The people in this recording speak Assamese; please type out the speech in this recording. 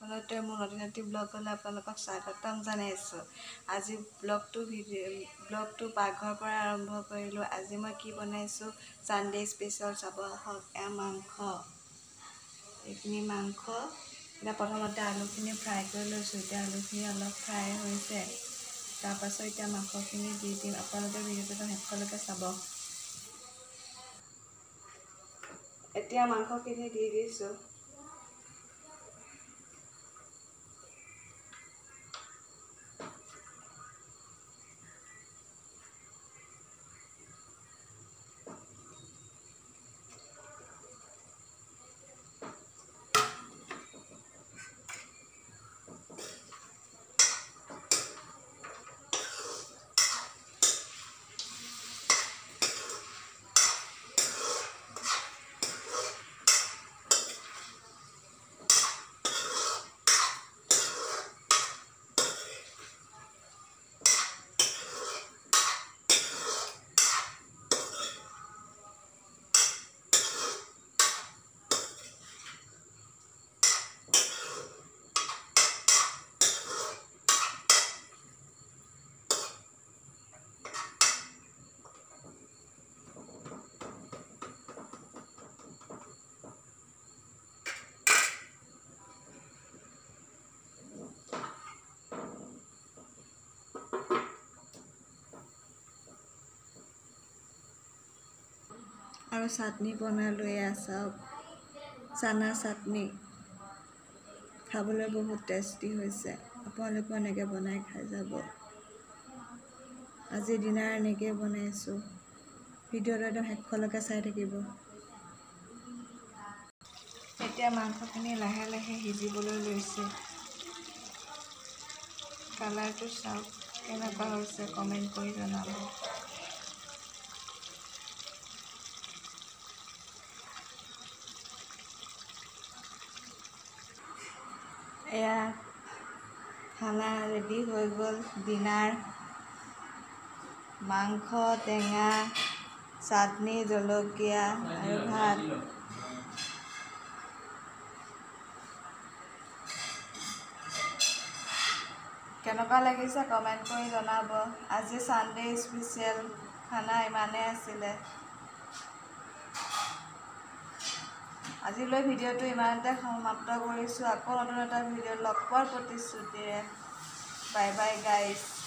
প্ৰথমতে মোৰ নতুন ব্লগলৈ আপোনালোকক স্বাগতম জনাইছোঁ। আজি ব্লগটো পাকঘৰৰ পৰা আৰম্ভ কৰিলোঁ। আজি মই কি বনাইছোঁ ছানডে স্পেচিয়েল চাব আহক। এয়া মাংস, এইখিনি মাংস। এতিয়া প্ৰথমতে আলুখিনি ফ্ৰাই কৰি লৈছোঁ। এতিয়া আলুখিনি অলপ ফ্ৰাই হৈছে, তাৰপাছত এতিয়া মাংসখিনি দি দিম। আপোনালোকে ভিডিঅ'টো শেষলৈকে চাব। এতিয়া মাংসখিনি দি দিছোঁ। আৰু চাটনি বনালোঁ, এয়া চাওক, চানা চাটনি। খাবলৈ বহুত টেষ্টি হৈছে। আপোনালোকেও এনেকৈ বনাই খাই যাব। আজি ডিনাৰ এনেকৈ বনাইছোঁ। ভিডিঅ'টো একদম শেষলৈকে চাই থাকিব। এতিয়া মাংসখিনি লাহে লাহে সিজিবলৈ লৈছে। কালাৰটো চাওক কেনেকুৱা হৈছে, কমেণ্ট কৰি জনাব। এয়া খানা ৰেডি হৈ গ'ল। ডিনাৰ, মাংস, টেঙা, চাটনি, জলকীয়া আৰু ভাত। কেনেকুৱা লাগিছে কমেণ্ট কৰি জনাব। আজি ছানডে স্পেচিয়েল খানা ইমানেই আছিলে। আজিলৈ ভিডিঅ'টো ইমানতে সমাপ্ত কৰিছোঁ। আকৌ নতুন এটা ভিডিঅ'ত লগ পোৱাৰ প্ৰতিশ্ৰুতিৰে। Bye bye guys.